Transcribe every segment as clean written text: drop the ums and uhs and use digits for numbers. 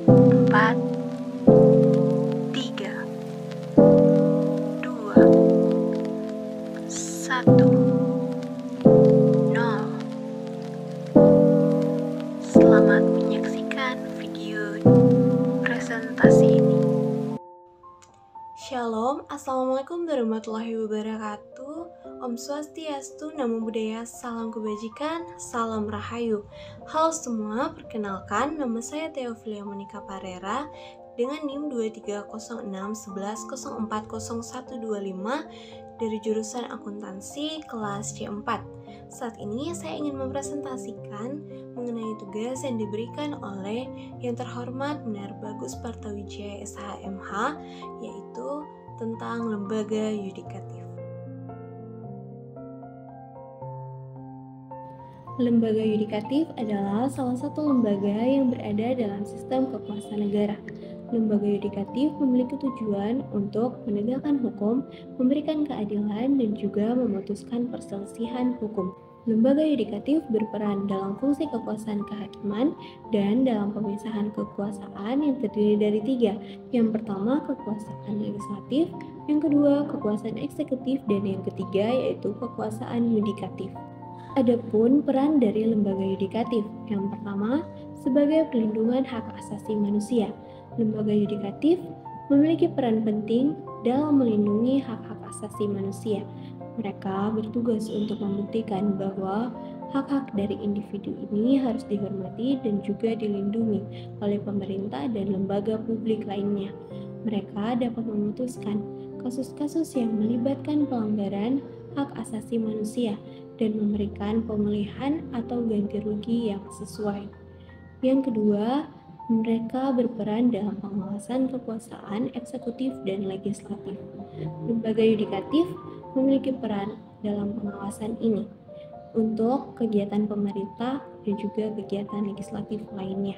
4, 3, 2, 1, 0. Selamat menyaksikan video presentasi ini. Shalom, Assalamualaikum warahmatullahi wabarakatuh. Om Swastiastu, Namo Buddhaya, Salam Kebajikan, Salam Rahayu. Halo semua, perkenalkan nama saya Theophilia Monica Parera dengan NIM 230611040125 dari jurusan akuntansi kelas C4. Saat ini saya ingin mempresentasikan mengenai tugas yang diberikan oleh yang terhormat Benar Bagus Partawijaya SHMH, yaitu tentang lembaga yudikatif. Lembaga yudikatif adalah salah satu lembaga yang berada dalam sistem kekuasaan negara. Lembaga yudikatif memiliki tujuan untuk menegakkan hukum, memberikan keadilan, dan juga memutuskan perselisihan hukum. Lembaga yudikatif berperan dalam fungsi kekuasaan kehakiman dan dalam pemisahan kekuasaan yang terdiri dari 3. Yang pertama, kekuasaan legislatif, yang kedua, kekuasaan eksekutif, dan yang ketiga yaitu kekuasaan yudikatif. Adapun peran dari lembaga yudikatif, yang pertama, sebagai pelindungan hak asasi manusia. Lembaga yudikatif memiliki peran penting dalam melindungi hak-hak asasi manusia. Mereka bertugas untuk membuktikan bahwa hak-hak dari individu ini harus dihormati dan juga dilindungi oleh pemerintah dan lembaga publik lainnya. Mereka dapat memutuskan kasus-kasus yang melibatkan pelanggaran hak asasi manusia dan memberikan pemulihan atau ganti rugi yang sesuai. Yang kedua, mereka berperan dalam pengawasan kekuasaan eksekutif dan legislatif. Lembaga yudikatif memiliki peran dalam pengawasan ini untuk kegiatan pemerintah dan juga kegiatan legislatif lainnya.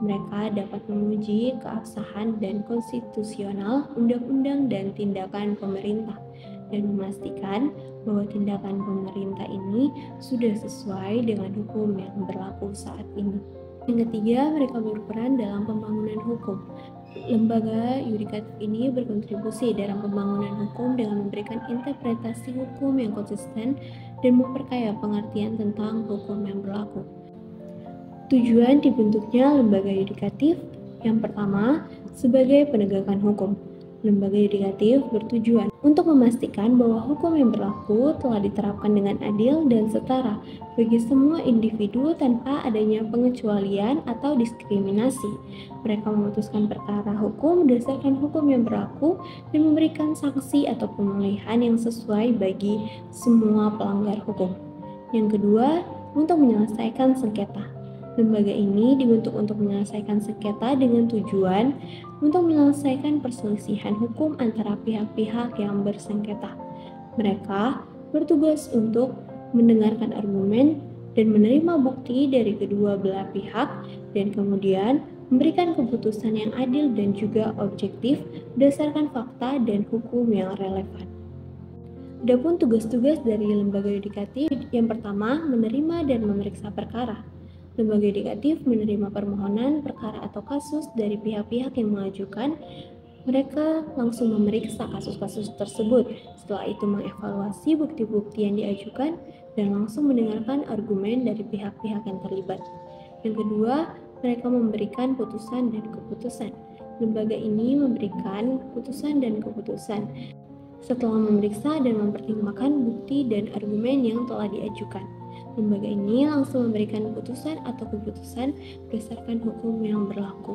Mereka dapat menguji keabsahan dan konstitusional undang-undang dan tindakan pemerintah dan memastikan bahwa tindakan pemerintah ini sudah sesuai dengan hukum yang berlaku saat ini. Yang ketiga, mereka berperan dalam pembangunan hukum. Lembaga yudikatif ini berkontribusi dalam pembangunan hukum dengan memberikan interpretasi hukum yang konsisten dan memperkaya pengertian tentang hukum yang berlaku. Tujuan dibentuknya lembaga yudikatif, yang pertama, sebagai penegakan hukum. Lembaga yudikatif bertujuan untuk memastikan bahwa hukum yang berlaku telah diterapkan dengan adil dan setara bagi semua individu tanpa adanya pengecualian atau diskriminasi. Mereka memutuskan perkara hukum berdasarkan hukum yang berlaku dan memberikan sanksi atau pemulihan yang sesuai bagi semua pelanggar hukum. Yang kedua, untuk menyelesaikan sengketa. Lembaga ini dibentuk untuk menyelesaikan sengketa dengan tujuan untuk menyelesaikan perselisihan hukum antara pihak-pihak yang bersengketa. Mereka bertugas untuk mendengarkan argumen dan menerima bukti dari kedua belah pihak dan kemudian memberikan keputusan yang adil dan juga objektif berdasarkan fakta dan hukum yang relevan. Adapun tugas-tugas dari lembaga yudikatif, yang pertama, menerima dan memeriksa perkara. Lembaga yudikatif menerima permohonan, perkara atau kasus dari pihak-pihak yang mengajukan. Mereka langsung memeriksa kasus-kasus tersebut, setelah itu mengevaluasi bukti-bukti yang diajukan dan langsung mendengarkan argumen dari pihak-pihak yang terlibat. Yang kedua, mereka memberikan putusan dan keputusan. Lembaga ini memberikan putusan dan keputusan setelah memeriksa dan mempertimbangkan bukti dan argumen yang telah diajukan. Lembaga ini langsung memberikan putusan atau keputusan berdasarkan hukum yang berlaku.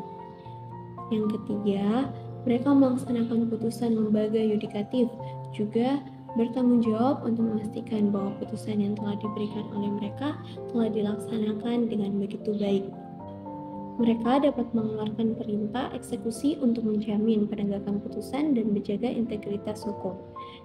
Yang ketiga, mereka melaksanakan putusan lembaga yudikatif, juga bertanggung jawab untuk memastikan bahwa putusan yang telah diberikan oleh mereka telah dilaksanakan dengan begitu baik. Mereka dapat mengeluarkan perintah eksekusi untuk menjamin penegakan putusan dan menjaga integritas hukum.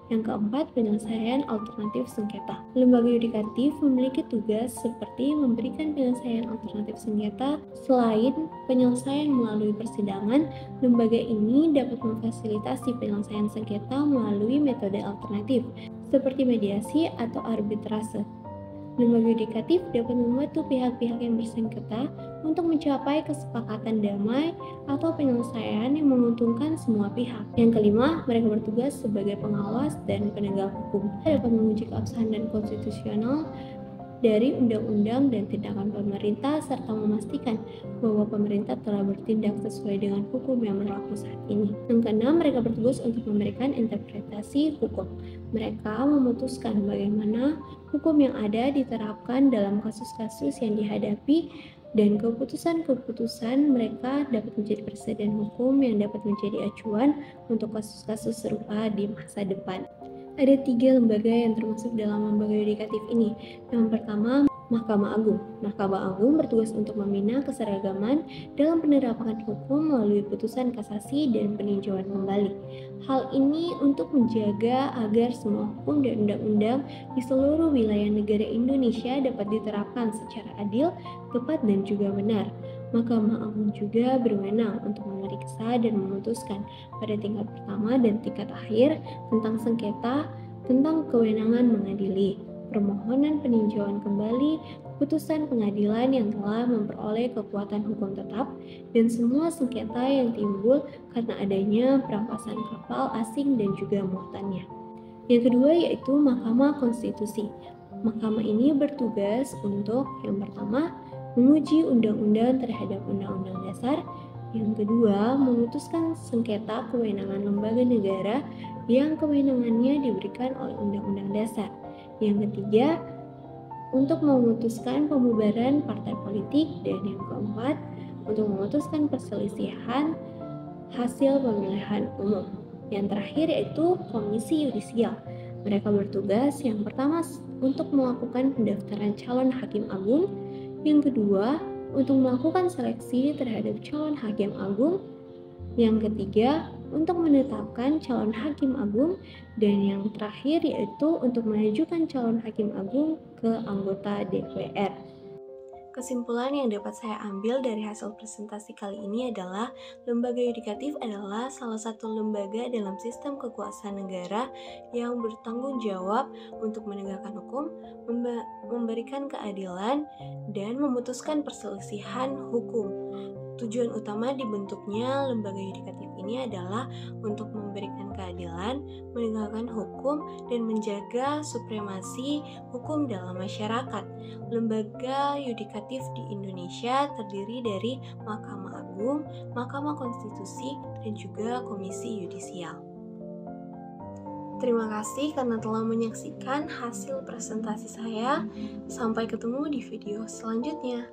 Yang keempat, penyelesaian alternatif sengketa. Lembaga yudikatif memiliki tugas seperti memberikan penyelesaian alternatif sengketa. Selain penyelesaian melalui persidangan, lembaga ini dapat memfasilitasi penyelesaian sengketa melalui metode alternatif, seperti mediasi atau arbitrase. Lembaga yudikatif dapat membantu pihak-pihak yang bersengketa untuk mencapai kesepakatan damai atau penyelesaian yang menguntungkan semua pihak. Yang kelima, mereka bertugas sebagai pengawas dan penegak hukum. Mereka dapat menguji keabsahan dan konstitusional dari undang-undang dan tindakan pemerintah serta memastikan bahwa pemerintah telah bertindak sesuai dengan hukum yang berlaku saat ini. Yang keenam, mereka bertugas untuk memberikan interpretasi hukum. Mereka memutuskan bagaimana hukum yang ada diterapkan dalam kasus-kasus yang dihadapi dan keputusan-keputusan mereka dapat menjadi presiden hukum yang dapat menjadi acuan untuk kasus-kasus serupa di masa depan. Ada 3 lembaga yang termasuk dalam lembaga yudikatif ini. Yang pertama, Mahkamah Agung. Mahkamah Agung bertugas untuk membina keseragaman dalam penerapan hukum melalui putusan kasasi dan peninjauan kembali. Hal ini untuk menjaga agar semua hukum dan undang-undang di seluruh wilayah negara Indonesia dapat diterapkan secara adil, tepat, dan juga benar. Mahkamah Agung juga berwenang untuk memeriksa dan memutuskan pada tingkat pertama dan tingkat akhir tentang sengketa tentang kewenangan mengadili, permohonan peninjauan kembali, putusan pengadilan yang telah memperoleh kekuatan hukum tetap, dan semua sengketa yang timbul karena adanya perampasan kapal asing dan juga muatannya. Yang kedua yaitu Mahkamah Konstitusi. Mahkamah ini bertugas untuk yang pertama, menguji undang-undang terhadap undang-undang dasar. Yang kedua, memutuskan sengketa kewenangan lembaga negara yang kewenangannya diberikan oleh undang-undang dasar. Yang ketiga, untuk memutuskan pembubaran partai politik. Dan yang keempat, untuk memutuskan perselisihan hasil pemilihan umum. Yang terakhir yaitu Komisi Yudisial. Mereka bertugas yang pertama untuk melakukan pendaftaran calon hakim agung, yang kedua untuk melakukan seleksi terhadap calon hakim agung, yang ketiga untuk menetapkan calon hakim agung, dan yang terakhir yaitu untuk mengajukan calon hakim agung ke anggota DPR. Kesimpulan yang dapat saya ambil dari hasil presentasi kali ini adalah lembaga yudikatif adalah salah satu lembaga dalam sistem kekuasaan negara yang bertanggung jawab untuk menegakkan hukum, memberikan keadilan, dan memutuskan perselisihan hukum. Tujuan utama dibentuknya lembaga yudikatif ini adalah untuk memberikan keadilan, menegakkan hukum, dan menjaga supremasi hukum dalam masyarakat. Lembaga yudikatif di Indonesia terdiri dari Mahkamah Agung, Mahkamah Konstitusi, dan juga Komisi Yudisial. Terima kasih karena telah menyaksikan hasil presentasi saya. Sampai ketemu di video selanjutnya.